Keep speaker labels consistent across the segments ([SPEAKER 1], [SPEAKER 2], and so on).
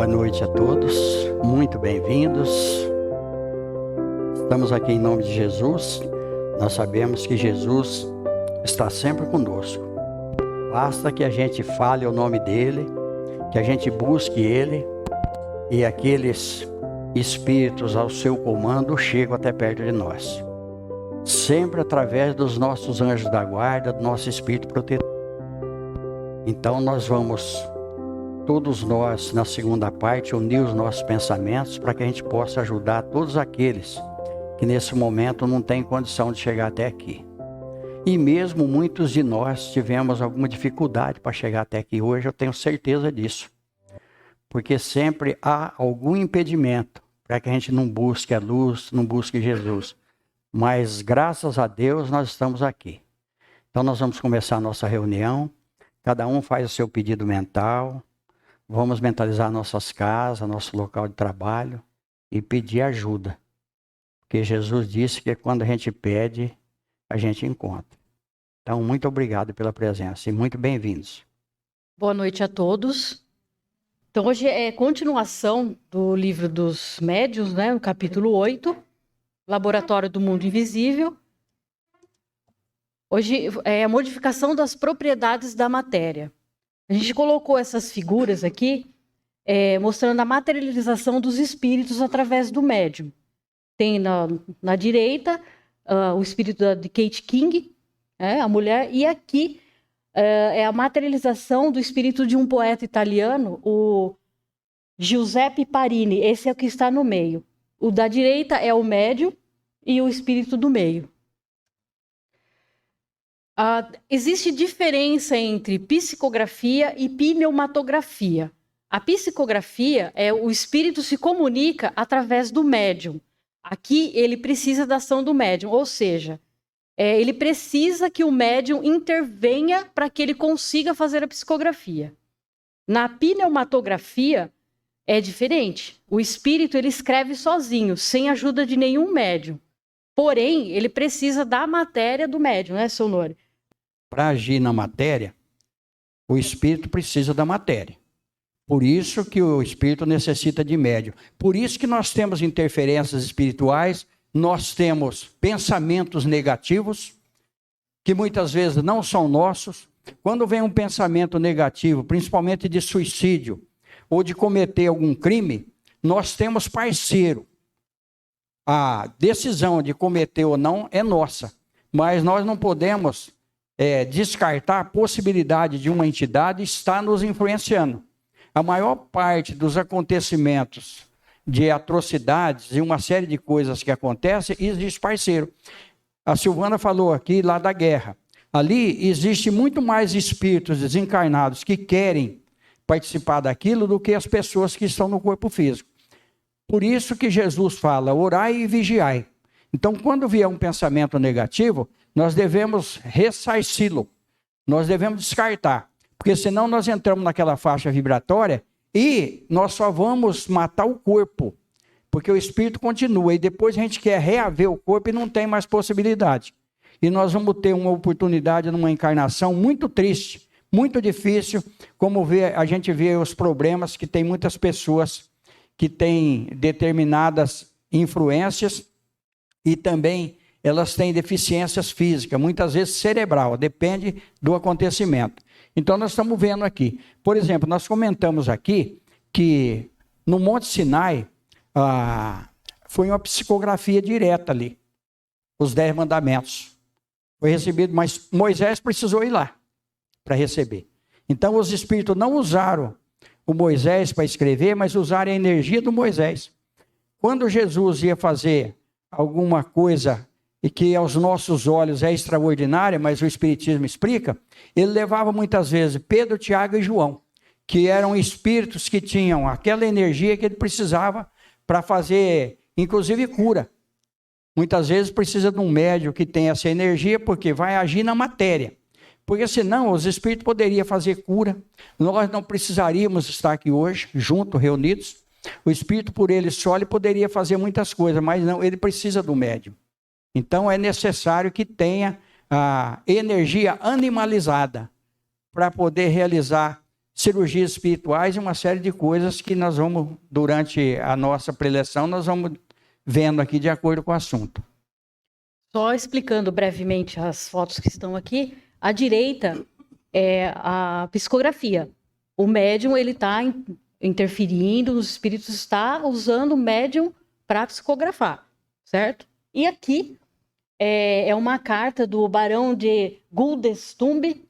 [SPEAKER 1] Boa noite a todos, muito bem-vindos. Estamos aqui em nome de Jesus. Nós sabemos que Jesus está sempre conosco. Basta que a gente fale o nome dele, que a gente busque ele, e aqueles espíritos ao seu comando chegam até perto de nós. Sempre através dos nossos anjos da guarda, do nosso espírito protetor. Então nós vamos, todos nós, na segunda parte, unir os nossos pensamentos para que a gente possa ajudar todos aqueles que nesse momento não têm condição de chegar até aqui. E mesmo muitos de nós tivemos alguma dificuldade para chegar até aqui hoje, eu tenho certeza disso. Porque sempre há algum impedimento para que a gente não busque a luz, não busque Jesus. Mas graças a Deus nós estamos aqui. Então nós vamos começar a nossa reunião. Cada um faz o seu pedido mental. Vamos mentalizar nossas casas, nosso local de trabalho e pedir ajuda. Porque Jesus disse que quando a gente pede, a gente encontra. Então, muito obrigado pela presença e muito bem-vindos.
[SPEAKER 2] Boa noite a todos. Então, hoje é continuação do livro dos médiuns, né? No capítulo 8, Laboratório do Mundo Invisível. Hoje é a modificação das propriedades da matéria. A gente colocou essas figuras aqui, mostrando a materialização dos espíritos através do médium. Tem na direita o espírito de Kate King, a mulher, e aqui é a materialização do espírito de um poeta italiano, o Giuseppe Parini. Esse é o que está no meio. O da direita é o médium e o espírito do meio. Existe diferença entre psicografia e pneumatografia. A psicografia o espírito se comunica através do médium. Aqui ele precisa da ação do médium, ou seja, ele precisa que o médium intervenha para que ele consiga fazer a psicografia. Na pneumatografia é diferente. O espírito ele escreve sozinho, sem ajuda de nenhum médium. Porém, ele precisa da matéria do médium, né, seu Nori?
[SPEAKER 1] Para agir na matéria, o espírito precisa da matéria. Por isso que o espírito necessita de médium. Por isso que nós temos interferências espirituais, nós temos pensamentos negativos, que muitas vezes não são nossos. Quando vem um pensamento negativo, principalmente de suicídio, ou de cometer algum crime, nós temos parceiro. A decisão de cometer ou não é nossa, mas nós não podemos descartar a possibilidade de uma entidade estar nos influenciando. A maior parte dos acontecimentos de atrocidades e uma série de coisas que acontecem, existe parceiro. A Silvana falou aqui lá da guerra. Ali existe muito mais espíritos desencarnados que querem participar daquilo do que as pessoas que estão no corpo físico. Por isso que Jesus fala, orai e vigiai. Então, quando vier um pensamento negativo, nós devemos ressarci-lo. Nós devemos descartar. Porque senão nós entramos naquela faixa vibratória e nós só vamos matar o corpo. Porque o espírito continua e depois a gente quer reaver o corpo e não tem mais possibilidade. E nós vamos ter uma oportunidade numa encarnação muito triste, muito difícil, como a gente vê os problemas que tem muitas pessoas que têm determinadas influências e também elas têm deficiências físicas, muitas vezes cerebral, depende do acontecimento. Então nós estamos vendo aqui, por exemplo, nós comentamos aqui que no Monte Sinai foi uma psicografia direta ali, os 10 mandamentos. Foi recebido, mas Moisés precisou ir lá para receber. Então os espíritos não usaram o Moisés para escrever, mas usaram a energia do Moisés. Quando Jesus ia fazer alguma coisa e que aos nossos olhos é extraordinária, mas o Espiritismo explica, ele levava muitas vezes Pedro, Tiago e João, que eram espíritos que tinham aquela energia que ele precisava para fazer, inclusive, cura. Muitas vezes precisa de um médium que tenha essa energia, porque vai agir na matéria. Porque senão os espíritos poderiam fazer cura, nós não precisaríamos estar aqui hoje, juntos, reunidos. O espírito por ele só ele poderia fazer muitas coisas, mas não, ele precisa do médium. Então é necessário que tenha a energia animalizada para poder realizar cirurgias espirituais e uma série de coisas que nós vamos, durante a nossa preleção, nós vamos vendo aqui de acordo com o assunto.
[SPEAKER 2] Só explicando brevemente as fotos que estão aqui, à direita é a psicografia. O médium, ele está interferindo, os espíritos está usando o médium para psicografar, certo? E aqui é uma carta do Barão de Guldenstumb.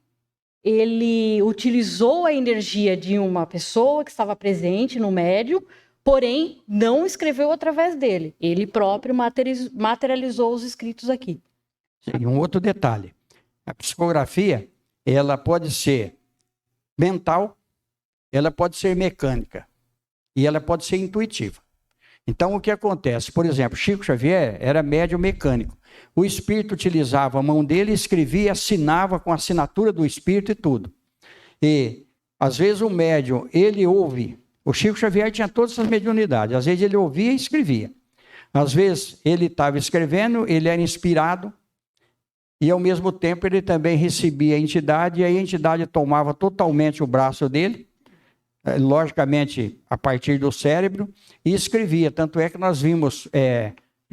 [SPEAKER 2] Ele utilizou a energia de uma pessoa que estava presente no médium, porém não escreveu através dele. Ele próprio materializou os escritos aqui.
[SPEAKER 1] E um outro detalhe, a psicografia, ela pode ser mental, ela pode ser mecânica e ela pode ser intuitiva. Então, o que acontece? Por exemplo, Chico Xavier era médium mecânico. O espírito utilizava a mão dele, escrevia, assinava com a assinatura do espírito e tudo. E, às vezes, o médium, ele ouve. O Chico Xavier tinha todas essas mediunidades. Às vezes, ele ouvia e escrevia. Às vezes, ele estava escrevendo, ele era inspirado. E, ao mesmo tempo, ele também recebia a entidade. E a entidade tomava totalmente o braço dele. Logicamente, a partir do cérebro. E escrevia. Tanto é que nós vimos...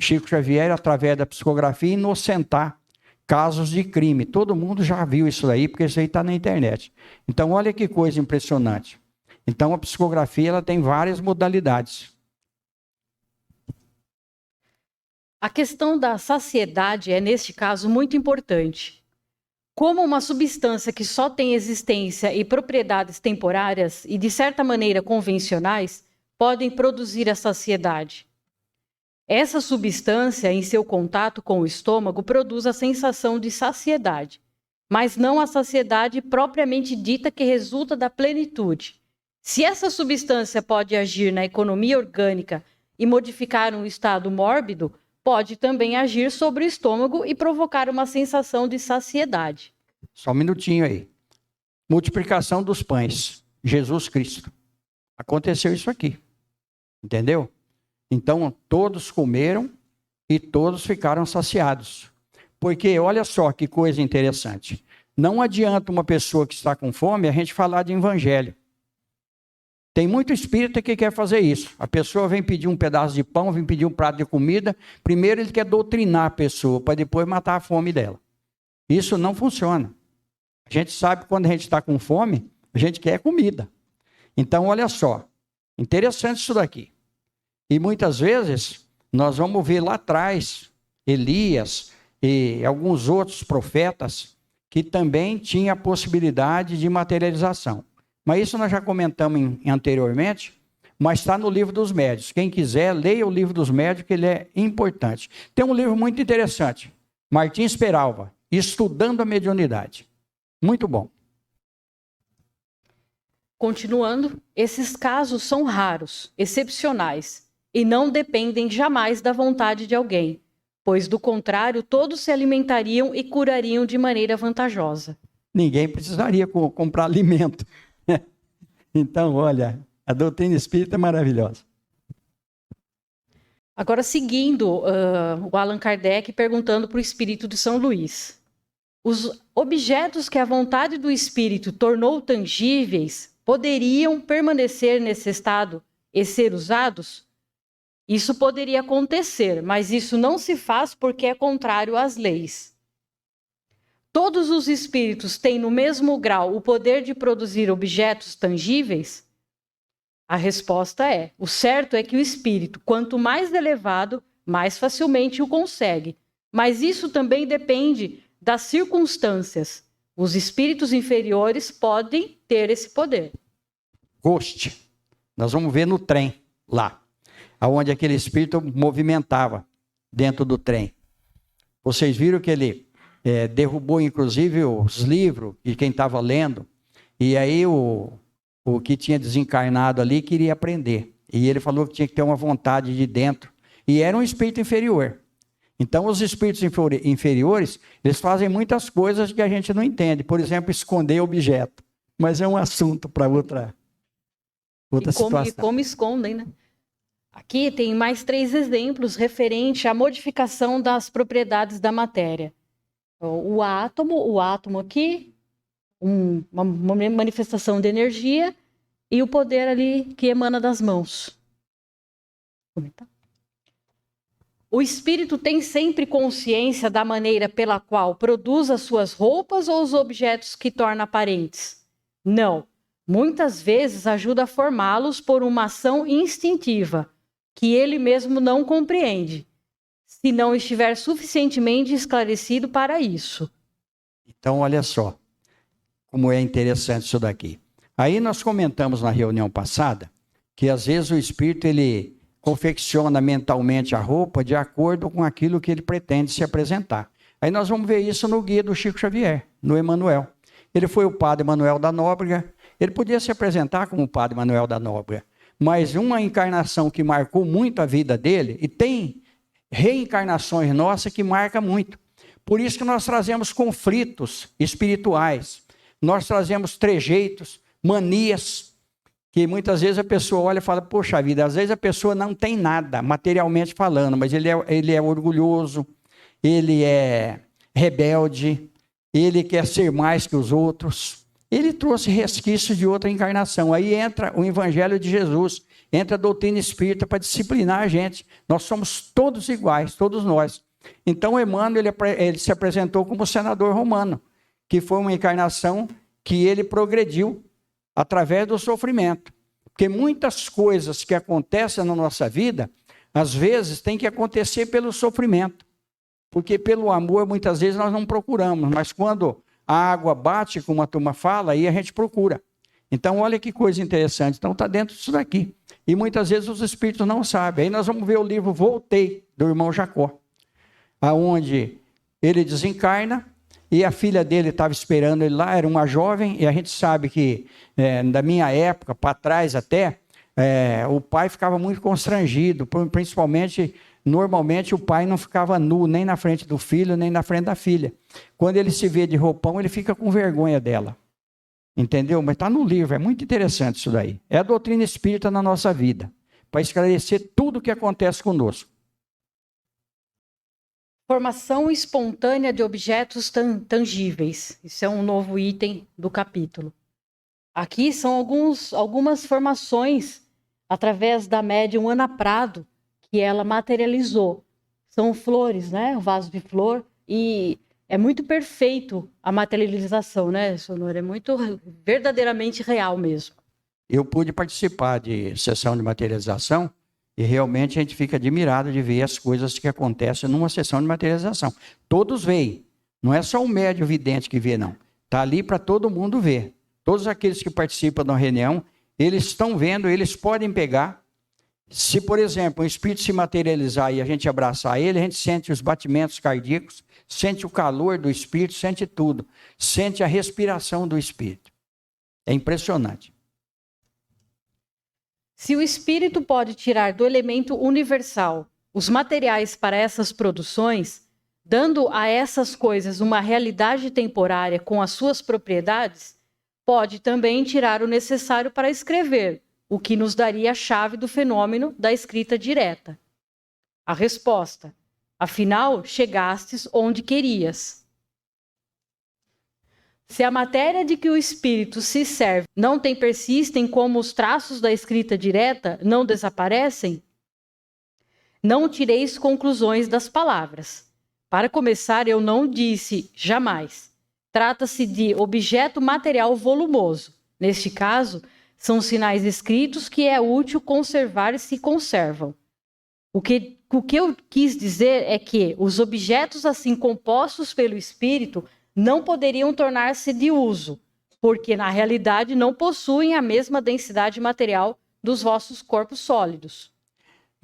[SPEAKER 1] Chico Xavier, através da psicografia, inocentar casos de crime. Todo mundo já viu isso aí, porque isso aí está na internet. Então, olha que coisa impressionante. Então, a psicografia ela tem várias modalidades.
[SPEAKER 2] A questão da saciedade é, neste caso, muito importante. Como uma substância que só tem existência e propriedades temporárias e, de certa maneira, convencionais, podem produzir a saciedade. Essa substância, em seu contato com o estômago, produz a sensação de saciedade, mas não a saciedade propriamente dita que resulta da plenitude. Se essa substância pode agir na economia orgânica e modificar um estado mórbido, pode também agir sobre o estômago e provocar uma sensação de saciedade.
[SPEAKER 1] Só um minutinho aí. Multiplicação dos pães. Jesus Cristo. Aconteceu isso aqui. Entendeu? Então, todos comeram e todos ficaram saciados. Porque, olha só que coisa interessante. Não adianta uma pessoa que está com fome a gente falar de evangelho. Tem muito espírita que quer fazer isso. A pessoa vem pedir um pedaço de pão, vem pedir um prato de comida. Primeiro ele quer doutrinar a pessoa, para depois matar a fome dela. Isso não funciona. A gente sabe que quando a gente está com fome, a gente quer comida. Então, olha só. Interessante isso daqui. E muitas vezes, nós vamos ver lá atrás, Elias e alguns outros profetas, que também tinham a possibilidade de materialização. Mas isso nós já comentamos anteriormente, mas está no livro dos médiuns. Quem quiser, leia o livro dos médiuns, que ele é importante. Tem um livro muito interessante, Martins Peralva, Estudando a Mediunidade. Muito bom.
[SPEAKER 2] Continuando, esses casos são raros, excepcionais, e não dependem jamais da vontade de alguém, pois, do contrário, todos se alimentariam e curariam de maneira vantajosa.
[SPEAKER 1] Ninguém precisaria comprar alimento. Então, olha, a doutrina espírita é maravilhosa.
[SPEAKER 2] Agora, seguindo o Allan Kardec perguntando para o espírito de São Luís. Os objetos que a vontade do espírito tornou tangíveis poderiam permanecer nesse estado e ser usados? Isso poderia acontecer, mas isso não se faz porque é contrário às leis. Todos os espíritos têm no mesmo grau o poder de produzir objetos tangíveis? A resposta é: o certo é que o espírito, quanto mais elevado, mais facilmente o consegue. Mas isso também depende das circunstâncias. Os espíritos inferiores podem ter esse poder.
[SPEAKER 1] Ghost. Nós vamos ver no trem, lá, onde aquele espírito movimentava dentro do trem. Vocês viram que ele derrubou, inclusive, os livros de quem estava lendo. E aí o que tinha desencarnado ali queria aprender. E ele falou que tinha que ter uma vontade de dentro. E era um espírito inferior. Então, os espíritos inferiores, eles fazem muitas coisas que a gente não entende. Por exemplo, esconder objeto. Mas é um assunto para outra situação.
[SPEAKER 2] E como escondem, né? Aqui tem mais 3 exemplos referentes à modificação das propriedades da matéria. O átomo aqui, uma manifestação de energia e o poder ali que emana das mãos. O espírito tem sempre consciência da maneira pela qual produz as suas roupas ou os objetos que torna aparentes? Não. Muitas vezes ajuda a formá-los por uma ação instintiva, que ele mesmo não compreende, se não estiver suficientemente esclarecido para isso.
[SPEAKER 1] Então, olha só como é interessante isso daqui. Aí nós comentamos na reunião passada que às vezes o espírito ele confecciona mentalmente a roupa de acordo com aquilo que ele pretende se apresentar. Aí nós vamos ver isso no guia do Chico Xavier, no Emmanuel. Ele foi o padre Manuel da Nóbrega, ele podia se apresentar como o padre Manuel da Nóbrega, mas uma encarnação que marcou muito a vida dele, e tem reencarnações nossas que marcam muito. Por isso que nós trazemos conflitos espirituais, nós trazemos trejeitos, manias, que muitas vezes a pessoa olha e fala, poxa vida, às vezes a pessoa não tem nada, materialmente falando, mas ele é orgulhoso, ele é rebelde, ele quer ser mais que os outros. Ele trouxe resquícios de outra encarnação. Aí entra o Evangelho de Jesus, entra a doutrina espírita para disciplinar a gente. Nós somos todos iguais, todos nós. Então, Emmanuel, ele se apresentou como senador romano, que foi uma encarnação que ele progrediu através do sofrimento. Porque muitas coisas que acontecem na nossa vida, às vezes, tem que acontecer pelo sofrimento. Porque pelo amor, muitas vezes, nós não procuramos. Mas quando a água bate, como a turma fala, aí a gente procura. Então, olha que coisa interessante. Então, está dentro disso daqui. E muitas vezes os espíritos não sabem. Aí nós vamos ver o livro Voltei, do irmão Jacó, aonde ele desencarna e a filha dele estava esperando ele lá, era uma jovem, e a gente sabe que, da minha época, para trás até, o pai ficava muito constrangido, principalmente, normalmente o pai não ficava nu, nem na frente do filho, nem na frente da filha. Quando ele se vê de roupão, ele fica com vergonha dela. Entendeu? Mas está no livro, é muito interessante isso daí. É a doutrina espírita na nossa vida, para esclarecer tudo o que acontece conosco.
[SPEAKER 2] Formação espontânea de objetos tangíveis. Isso é um novo item do capítulo. Aqui são algumas formações através da médium Ana Prado, que ela materializou. São flores, né? Um vaso de flor. E é muito perfeito a materialização, né, Sonora? É muito verdadeiramente real mesmo.
[SPEAKER 1] Eu pude participar de sessão de materialização e realmente a gente fica admirado de ver as coisas que acontecem numa sessão de materialização. Todos veem. Não é só o médium vidente que vê, não. Está ali para todo mundo ver. Todos aqueles que participam da reunião, eles estão vendo, eles podem pegar. Se, por exemplo, um espírito se materializar e a gente abraçar ele, a gente sente os batimentos cardíacos, sente o calor do espírito, sente tudo. Sente a respiração do espírito. É impressionante.
[SPEAKER 2] Se o espírito pode tirar do elemento universal os materiais para essas produções, dando a essas coisas uma realidade temporária com as suas propriedades, pode também tirar o necessário para escrever, o que nos daria a chave do fenômeno da escrita direta. A resposta: afinal, chegastes onde querias. Se a matéria de que o espírito se serve não tem persistem como os traços da escrita direta não desaparecem, não tireis conclusões das palavras. Para começar, eu não disse jamais. Trata-se de objeto material volumoso. Neste caso, são sinais escritos que é útil conservar e se conservam. O que eu quis dizer é que os objetos assim compostos pelo espírito não poderiam tornar-se de uso, porque na realidade não possuem a mesma densidade material dos vossos corpos sólidos.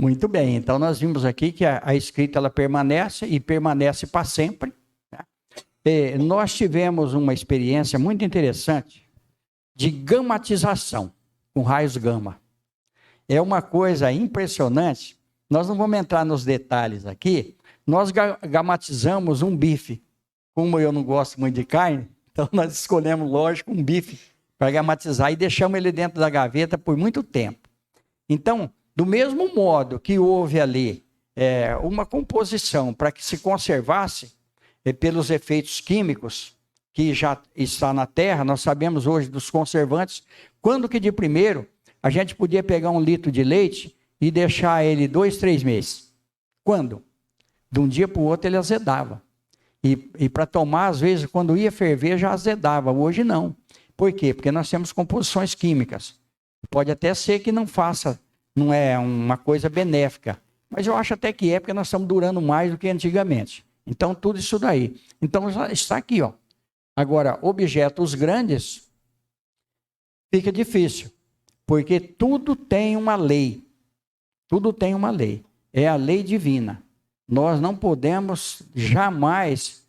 [SPEAKER 1] Muito bem, então nós vimos aqui que a escrita ela permanece e permanece para sempre. Né? Nós tivemos uma experiência muito interessante de gamatização com raios gama. É uma coisa impressionante, nós não vamos entrar nos detalhes aqui, nós gamatizamos um bife. Como eu não gosto muito de carne, então nós escolhemos, lógico, um bife para gamatizar e deixamos ele dentro da gaveta por muito tempo. Então, do mesmo modo que houve ali uma composição para que se conservasse pelos efeitos químicos que já está na terra, nós sabemos hoje dos conservantes, quando que de primeiro a gente podia pegar 1 litro de leite e deixar ele 2, 3 meses? Quando? De um dia para o outro ele azedava. E para tomar, às vezes, quando ia ferver, já azedava. Hoje não. Por quê? Porque nós temos composições químicas. Pode até ser que não faça, não é uma coisa benéfica. Mas eu acho até que é, porque nós estamos durando mais do que antigamente. Então, tudo isso daí. Então, já está aqui, ó. Agora, objetos grandes, fica difícil. Porque tudo tem uma lei. Tudo tem uma lei. É a lei divina. Nós não podemos jamais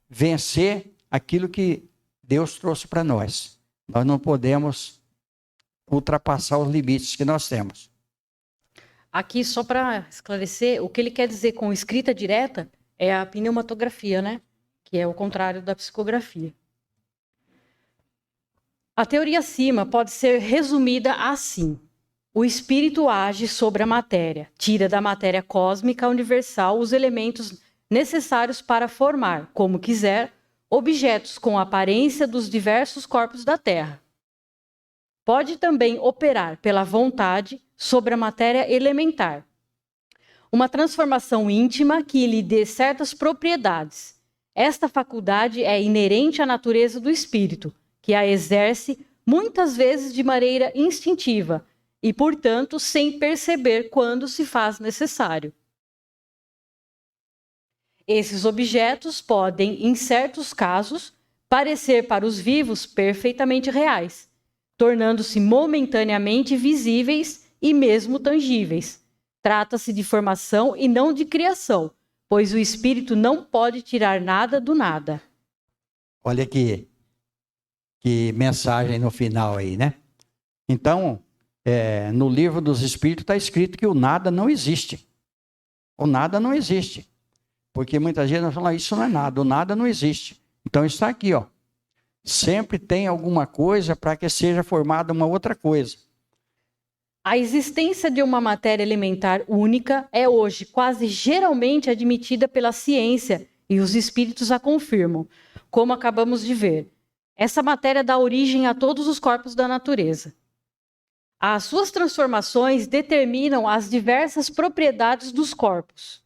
[SPEAKER 1] vencer aquilo que Deus trouxe para nós. Nós não podemos ultrapassar os limites que nós temos.
[SPEAKER 2] Aqui, só para esclarecer, o que ele quer dizer com escrita direta é a pneumatografia, né? Que é o contrário da psicografia. A teoria acima pode ser resumida assim. O espírito age sobre a matéria, tira da matéria cósmica universal os elementos necessários para formar, como quiser, objetos com a aparência dos diversos corpos da Terra. Pode também operar pela vontade sobre a matéria elementar. Uma transformação íntima que lhe dê certas propriedades. Esta faculdade é inerente à natureza do espírito, que a exerce muitas vezes de maneira instintiva, e, portanto, sem perceber quando se faz necessário. Esses objetos podem, em certos casos, parecer para os vivos perfeitamente reais, tornando-se momentaneamente visíveis e mesmo tangíveis. Trata-se de formação e não de criação, pois o espírito não pode tirar nada do nada.
[SPEAKER 1] Olha que mensagem no final aí, né? Então, no livro dos Espíritos está escrito que o nada não existe. O nada não existe. Porque muitas vezes nós falamos, isso não é nada, o nada não existe. Então está aqui, ó. Sempre tem alguma coisa para que seja formada uma outra coisa.
[SPEAKER 2] A existência de uma matéria elementar única é hoje quase geralmente admitida pela ciência e os espíritos a confirmam, como acabamos de ver. Essa matéria dá origem a todos os corpos da natureza. As suas transformações determinam as diversas propriedades dos corpos.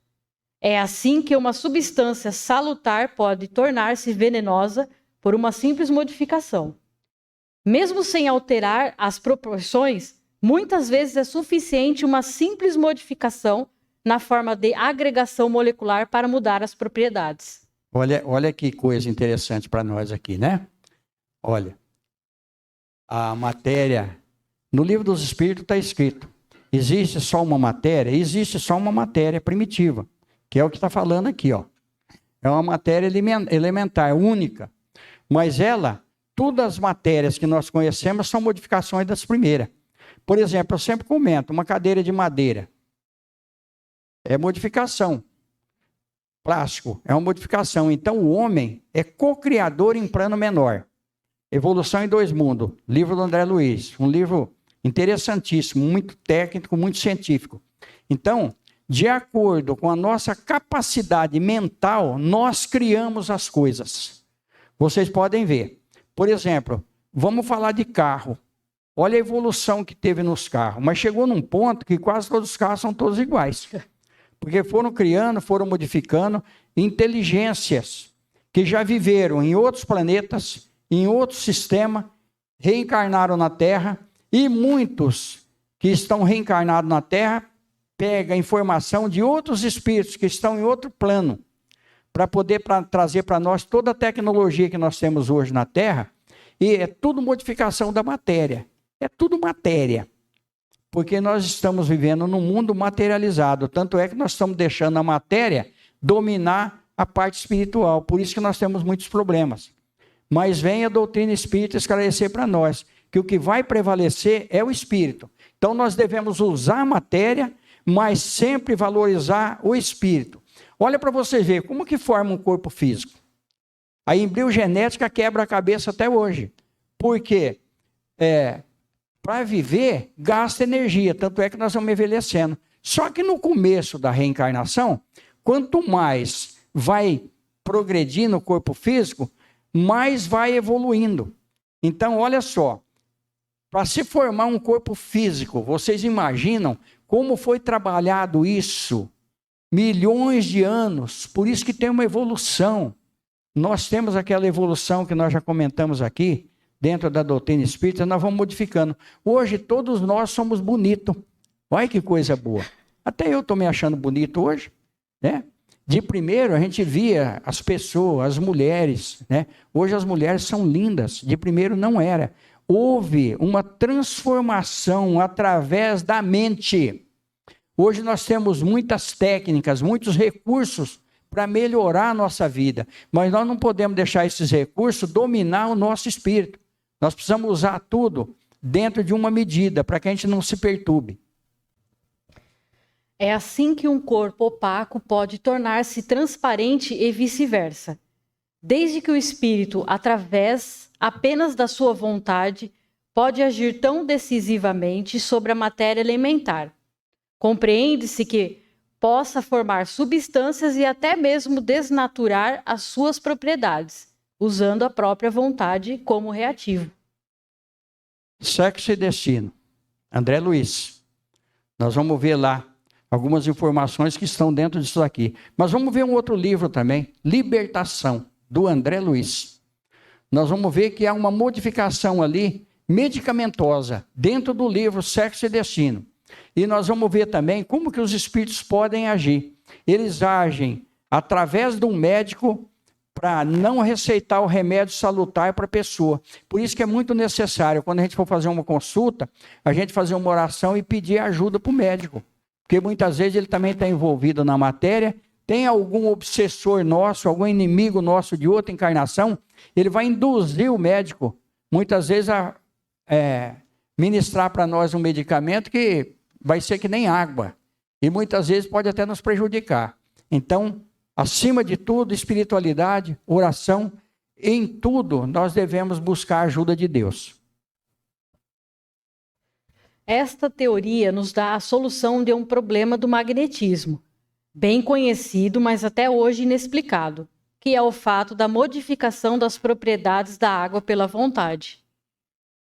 [SPEAKER 2] É assim que uma substância salutar pode tornar-se venenosa por uma simples modificação. Mesmo sem alterar as proporções, muitas vezes é suficiente uma simples modificação na forma de agregação molecular para mudar as propriedades.
[SPEAKER 1] Olha que coisa interessante para nós aqui, né? Olha, a matéria... No livro dos Espíritos está escrito, existe só uma matéria? Existe só uma matéria primitiva, que é o que está falando aqui, ó. É uma matéria elementar, única. Mas todas as matérias que nós conhecemos são modificações das primeiras. Por exemplo, eu sempre comento, uma cadeira de madeira é modificação. Plástico é uma modificação. Então, o homem é co-criador em plano menor. Evolução em Dois Mundos, livro do André Luiz, um livro interessantíssimo, muito técnico, muito científico. Então, de acordo com a nossa capacidade mental, nós criamos as coisas. Vocês podem ver. Por exemplo, vamos falar de carro. Olha a evolução que teve nos carros. Mas chegou num ponto que quase todos os carros são todos iguais. Porque foram criando, foram modificando inteligências que já viveram em outros planetas, em outro sistema, reencarnaram na Terra, e muitos que estão reencarnados na Terra pegam informação de outros espíritos que estão em outro plano, para poder trazer para nós toda a tecnologia que nós temos hoje na Terra, e é tudo modificação da matéria. É tudo matéria. Porque nós estamos vivendo num mundo materializado, tanto é que nós estamos deixando a matéria dominar a parte espiritual, por isso que nós temos muitos problemas. Mas vem a doutrina espírita esclarecer para nós que o que vai prevalecer é o espírito. Então nós devemos usar a matéria, mas sempre valorizar o espírito. Olha para você ver como que forma um corpo físico. A embriogenética quebra a cabeça até hoje. Porque para viver gasta energia, tanto é que nós vamos envelhecendo. Só que no começo da reencarnação, quanto mais vai progredir no corpo físico, mais vai evoluindo. Então, olha só, para se formar um corpo físico, vocês imaginam como foi trabalhado isso? Milhões de anos, por isso que tem uma evolução. Nós temos aquela evolução que nós já comentamos aqui, dentro da doutrina espírita, nós vamos modificando. Hoje, todos nós somos bonitos. Olha que coisa boa. Até eu estou me achando bonito hoje, né? De primeiro, a gente via as pessoas, as mulheres, né? Hoje as mulheres são lindas, de primeiro não era. Houve uma transformação através da mente. Hoje nós temos muitas técnicas, muitos recursos para melhorar a nossa vida, mas nós não podemos deixar esses recursos dominar o nosso espírito. Nós precisamos usar tudo dentro de uma medida, para que a gente não se perturbe.
[SPEAKER 2] É assim que um corpo opaco pode tornar-se transparente e vice-versa. Desde que o espírito, através apenas da sua vontade, pode agir tão decisivamente sobre a matéria elementar. Compreende-se que possa formar substâncias e até mesmo desnaturar as suas propriedades, usando a própria vontade como reativo.
[SPEAKER 1] Sexo e destino. André Luiz. Nós vamos ver lá algumas informações que estão dentro disso aqui. Mas vamos ver um outro livro também, Libertação, do André Luiz. Nós vamos ver que há uma modificação ali, medicamentosa, dentro do livro Sexo e Destino. E nós vamos ver também como que os espíritos podem agir. Eles agem através de um médico para não receitar o remédio salutar para a pessoa. Por isso que é muito necessário, quando a gente for fazer uma consulta, a gente fazer uma oração e pedir ajuda para o médico. Porque muitas vezes ele também está envolvido na matéria, tem algum obsessor nosso, algum inimigo nosso de outra encarnação, ele vai induzir o médico, muitas vezes, a ministrar para nós um medicamento que vai ser que nem água. E muitas vezes pode até nos prejudicar. Então, acima de tudo, espiritualidade, oração, em tudo nós devemos buscar a ajuda de Deus.
[SPEAKER 2] Esta teoria nos dá a solução de um problema do magnetismo, bem conhecido, mas até hoje inexplicado, que é o fato da modificação das propriedades da água pela vontade.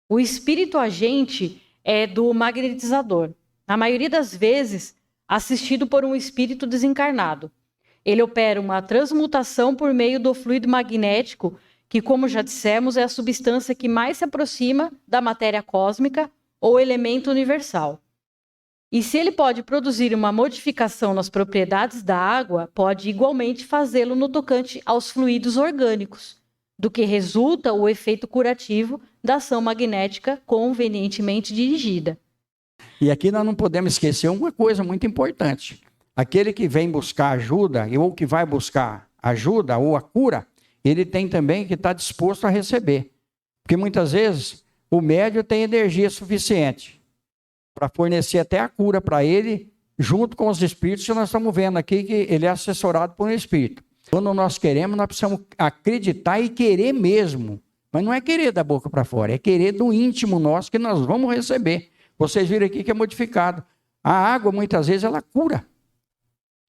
[SPEAKER 2] O espírito agente é do magnetizador, na maioria das vezes assistido por um espírito desencarnado. Ele opera uma transmutação por meio do fluido magnético, que, como já dissemos, é a substância que mais se aproxima da matéria cósmica ou elemento universal. E se ele pode produzir uma modificação nas propriedades da água, pode igualmente fazê-lo no tocante aos fluidos orgânicos, do que resulta o efeito curativo da ação magnética convenientemente dirigida.
[SPEAKER 1] E aqui nós não podemos esquecer uma coisa muito importante. Aquele que vem buscar ajuda, ou que vai buscar ajuda ou a cura, ele tem também que estar disposto a receber. Porque muitas vezes o médium tem energia suficiente para fornecer até a cura para ele, junto com os espíritos, que nós estamos vendo aqui que ele é assessorado por um espírito. Quando nós queremos, nós precisamos acreditar e querer mesmo. Mas não é querer da boca para fora, é querer do íntimo nosso que nós vamos receber. Vocês viram aqui que é modificado. A água, muitas vezes, ela cura.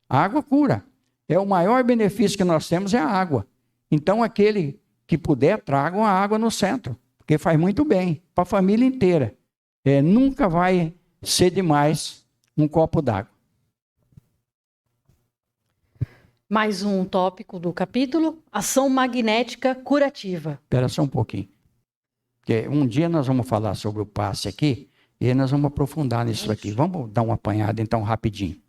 [SPEAKER 1] A água cura. É o maior benefício que nós temos é a água. Então, aquele que puder, tragam a água no centro, porque faz muito bem para a família inteira. Nunca vai ser demais um copo d'água.
[SPEAKER 2] Mais um tópico do capítulo, ação magnética curativa.
[SPEAKER 1] Espera só um pouquinho. Porque um dia nós vamos falar sobre o passe aqui, e aí nós vamos aprofundar nisso aqui. Vamos dar uma apanhada então rapidinho.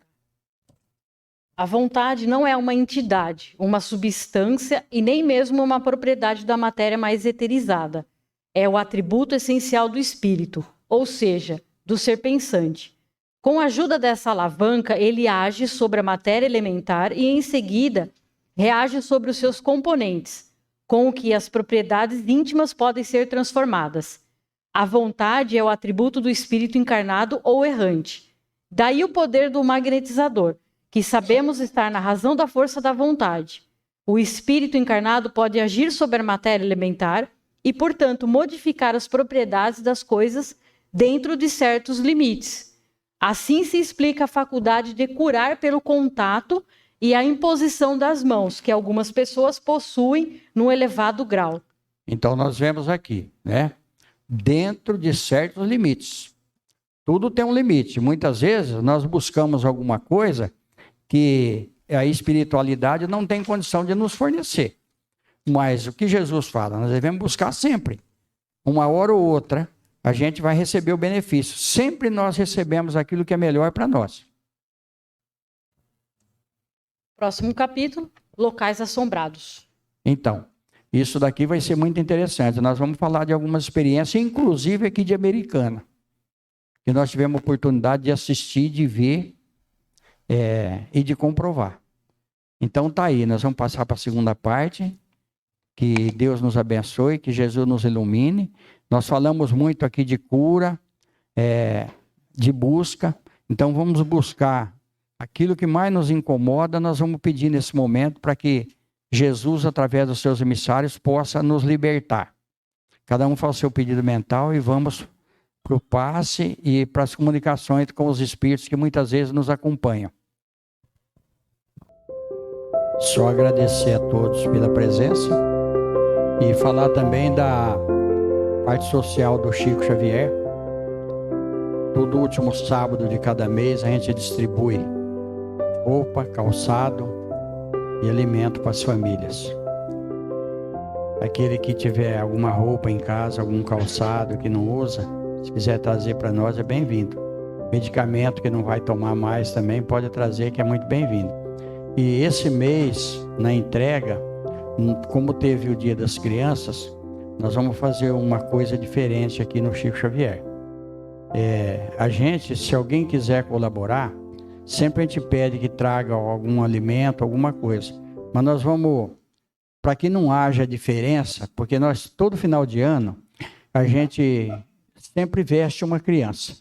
[SPEAKER 2] A vontade não é uma entidade, uma substância e nem mesmo uma propriedade da matéria mais eterizada. É o atributo essencial do espírito, ou seja, do ser pensante. Com a ajuda dessa alavanca, ele age sobre a matéria elementar e, em seguida, reage sobre os seus componentes, com o que as propriedades íntimas podem ser transformadas. A vontade é o atributo do espírito encarnado ou errante. Daí o poder do magnetizador, que sabemos estar na razão da força da vontade. O espírito encarnado pode agir sobre a matéria elementar e, portanto, modificar as propriedades das coisas dentro de certos limites. Assim se explica a faculdade de curar pelo contato e a imposição das mãos, que algumas pessoas possuem num elevado grau.
[SPEAKER 1] Então nós vemos aqui, né? Dentro de certos limites. Tudo tem um limite. Muitas vezes nós buscamos alguma coisa que a espiritualidade não tem condição de nos fornecer. Mas o que Jesus fala, nós devemos buscar sempre. Uma hora ou outra, a gente vai receber o benefício. Sempre nós recebemos aquilo que é melhor para nós.
[SPEAKER 2] Próximo capítulo, locais assombrados.
[SPEAKER 1] Então, isso daqui vai ser muito interessante. Nós vamos falar de algumas experiências, inclusive aqui de Americana, que nós tivemos oportunidade de assistir, de ver e de comprovar. Então tá aí, nós vamos passar para a segunda parte. Que Deus nos abençoe, que Jesus nos ilumine. Nós falamos muito aqui de cura, de busca. Então vamos buscar aquilo que mais nos incomoda, nós vamos pedir nesse momento para que Jesus, através dos seus emissários, possa nos libertar. Cada um faz o seu pedido mental e vamos para o passe e para as comunicações com os espíritos que muitas vezes nos acompanham. Só agradecer a todos pela presença. E falar também da parte social do Chico Xavier. Todo último sábado de cada mês a gente distribui roupa, calçado e alimento para as famílias. Aquele que tiver alguma roupa em casa, algum calçado que não usa, se quiser trazer para nós é bem-vindo. Medicamento que não vai tomar mais também pode trazer, que é muito bem-vindo. E esse mês, na entrega, como teve o Dia das Crianças, nós vamos fazer uma coisa diferente aqui no Chico Xavier. A gente, se alguém quiser colaborar, sempre a gente pede que traga algum alimento, alguma coisa. Mas nós vamos, para que não haja diferença, porque nós, todo final de ano, a gente sempre veste uma criança.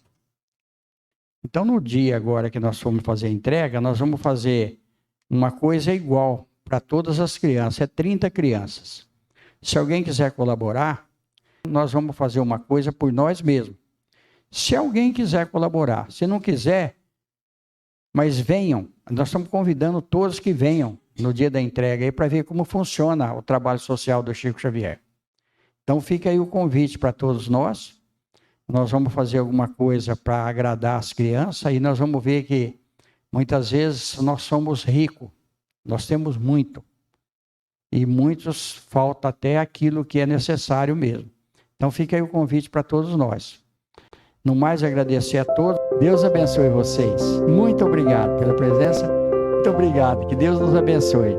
[SPEAKER 1] Então, no dia agora que nós formos fazer a entrega, nós vamos fazer uma coisa igual para todas as crianças, 30 crianças. Se alguém quiser colaborar, nós vamos fazer uma coisa por nós mesmos. Se alguém quiser colaborar, se não quiser, mas venham, nós estamos convidando todos que venham no dia da entrega aí para ver como funciona o trabalho social do Chico Xavier. Então fica aí o convite para todos nós. Nós vamos fazer alguma coisa para agradar as crianças e nós vamos ver que muitas vezes nós somos ricos. Nós temos muito. E muitos falta até aquilo que é necessário mesmo. Então fica aí o convite para todos nós. No mais, agradecer a todos. Deus abençoe vocês. Muito obrigado pela presença. Muito obrigado. Que Deus nos abençoe.